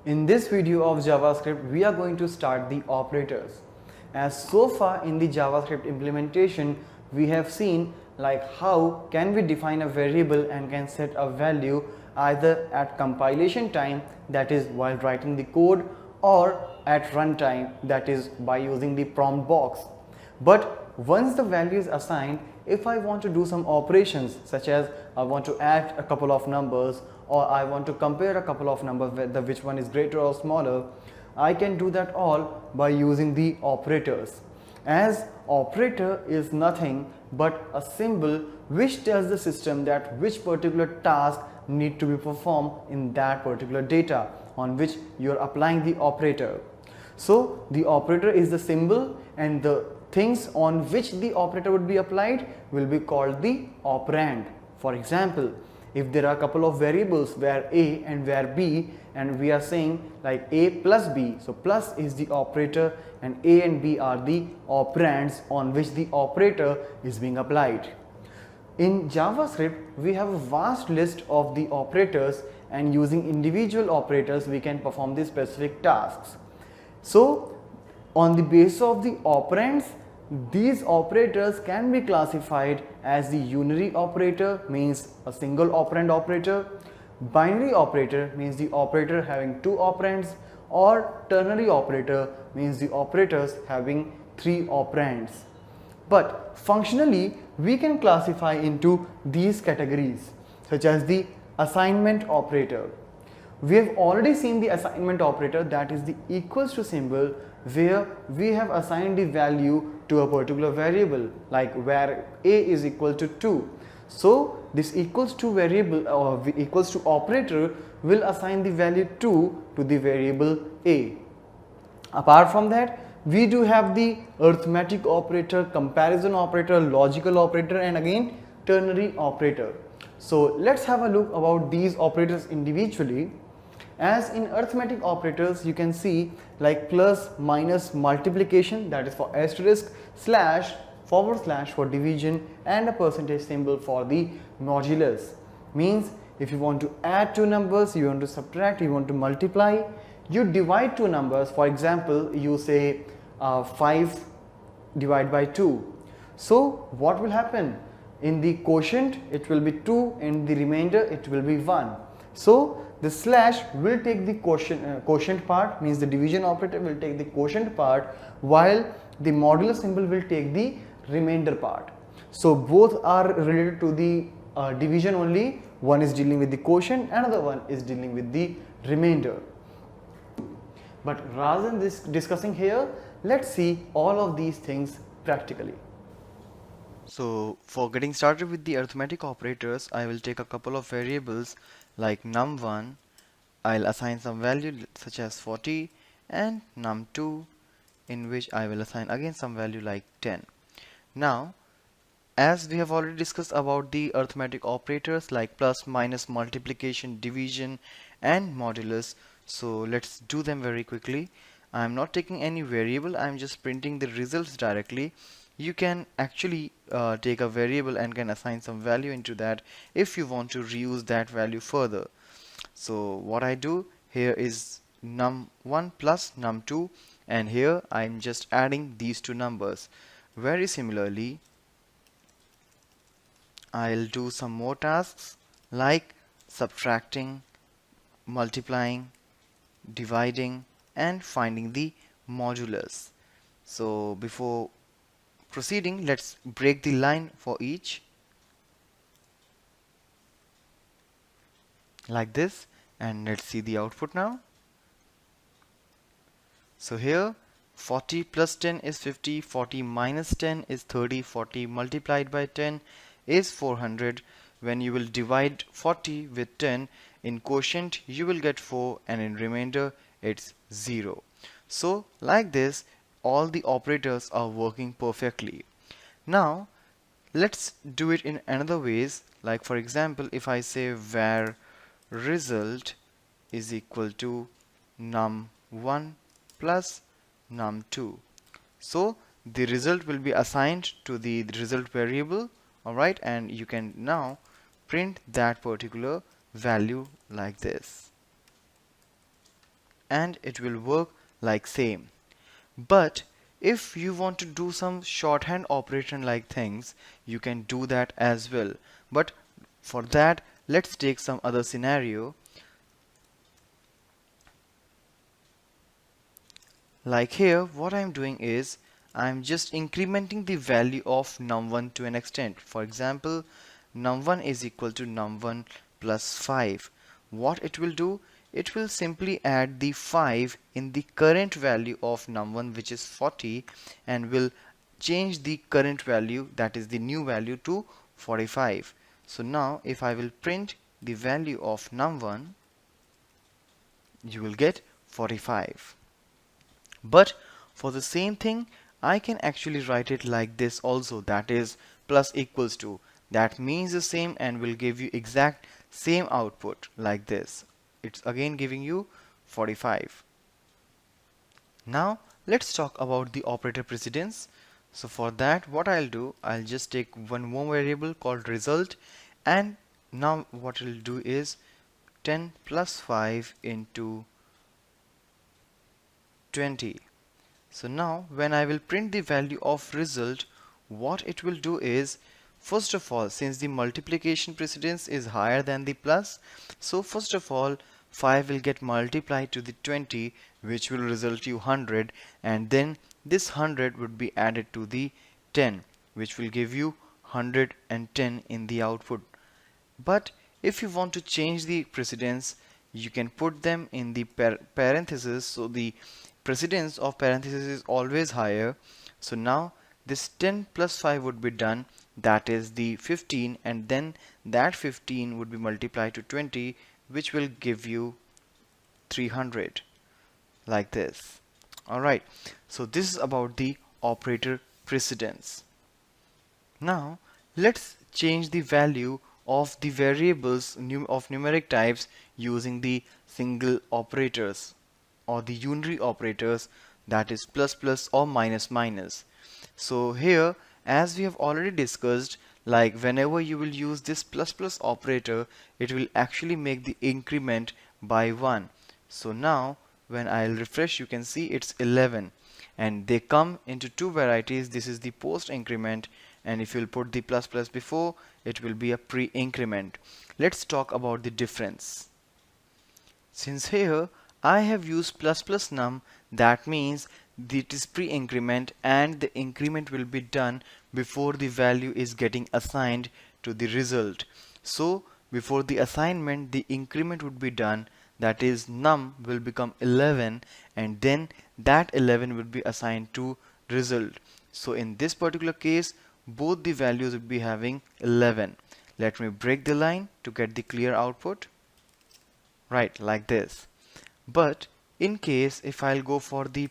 In this video of JavaScript, we are going to start the operators. As so far in the JavaScript implementation, we have seen like how can we define a variable and can set a value either at compilation time, that is while writing the code, or at runtime, that is by using the prompt box. But once the value is assigned, if I want to do some operations such as I want to add a couple of numbers or I want to compare a couple of numbers whether which one is greater or smaller, I can do that all by using the operators. As operator is nothing but a symbol which tells the system that which particular task need to be performed in that particular data on which you are applying the operator. So the operator is the symbol and the things on which the operator would be applied will be called the operand. For example, if there are a couple of variables where a and where b, and we are saying like a plus b, so plus is the operator and a and b are the operands on which the operator is being applied. In JavaScript, we have a vast list of the operators, and using individual operators we can perform the specific tasks. So on the basis of the operands, these operators can be classified as the unary operator, means a single operand operator, binary operator means the operator having two operands, or ternary operator means the operators having three operands. But functionally we can classify into these categories such as the assignment operator. We have already seen the assignment operator, that is the equals to symbol where we have assigned the value to a particular variable, like where a is equal to 2. So this equals to variable or equals to operator will assign the value 2 to the variable a. Apart from that, we do have the arithmetic operator, comparison operator, logical operator, and again ternary operator. So let's have a look about these operators individually. As in arithmetic operators, you can see like plus, minus, multiplication, that is for asterisk, slash, forward slash for division, and a percentage symbol for the modulus. Means if you want to add two numbers, you want to subtract, you want to multiply, you divide two numbers. For example, you say 5 divided by 2. So what will happen? In the quotient it will be 2, in the remainder it will be 1. So the slash will take the quotient part, means the division operator will take the quotient part, while the modular symbol will take the remainder part. So both are related to the division only. One is dealing with the quotient, another one is dealing with the remainder. But rather than this discussing here, let's see all of these things practically. So for getting started with the arithmetic operators, I will take a couple of variables like num1, I'll assign some value such as 40, and num2, in which I will assign again some value like 10. Now, as we have already discussed about the arithmetic operators like plus, minus, multiplication, division, and modulus, so let's do them very quickly. I am not taking any variable, I am just printing the results directly. You can actually take a variable and can assign some value into that if you want to reuse that value further. So what I do here is num1 plus num2, and here I'm just adding these two numbers. Very similarly, I'll do some more tasks like subtracting, multiplying, dividing, and finding the modulus. So before proceeding, let's break the line for each like this, and let's see the output now. So here 40 plus 10 is 50, 40 minus 10 is 30, 40 multiplied by 10 is 400. When you will divide 40 with 10, in quotient you will get 4, and in remainder it's 0. So like this, all the operators are working perfectly. Now let's do it in another ways, like for example, if I say var result is equal to num1 plus num2, so the result will be assigned to the result variable, alright, and you can now print that particular value like this. and it will work like same. But if you want to do some shorthand operation like things, you can do that as well. But for that, let's take some other scenario. Like here, what I'm doing is I'm just incrementing the value of num1 to an extent. For example, num1 is equal to num1 plus 5. What it will do? It will simply add the 5 in the current value of num1, which is 40, and will change the current value, that is the new value, to 45. So now if I will print the value of num1, you will get 45. But for the same thing, I can actually write it like this also, that is plus equals to. That means the same and will give you exact same output like this. It's again giving you 45. Now let's talk about the operator precedence. So for that, what I'll do, I'll just take one more variable called result, and now what I'll do is 10 plus 5 into 20. So now when I will print the value of result, what it will do is, first of all, since the multiplication precedence is higher than the plus, so first of all 5 will get multiplied to the 20, which will result you 100, and then this 100 would be added to the 10, which will give you 110 in the output. But if you want to change the precedence, you can put them in the parentheses, so the precedence of parentheses is always higher. So now this 10 plus 5 would be done, that is the 15, and then that 15 would be multiplied to 20, which will give you 300, like this. Alright, so this is about the operator precedence. Now let's change the value of the variables of numeric types using the single operators or the unary operators, that is plus plus or minus minus. So here, as we have already discussed, like whenever you will use this plus plus operator, it will actually make the increment by 1. So now when I'll refresh, you can see it's 11, and they come into two varieties. This is the post increment, and if you'll put the plus plus before, it will be a pre-increment. Let's talk about the difference. Since here I have used plus plus num, that means it is pre-increment and the increment will be done before the value is getting assigned to the result. So before the assignment, the increment would be done, that is num will become 11, and then that 11 will be assigned to result. So in this particular case, both the values would be having 11. Let me break the line to get the clear output. Right, like this. But in case if I'll go for the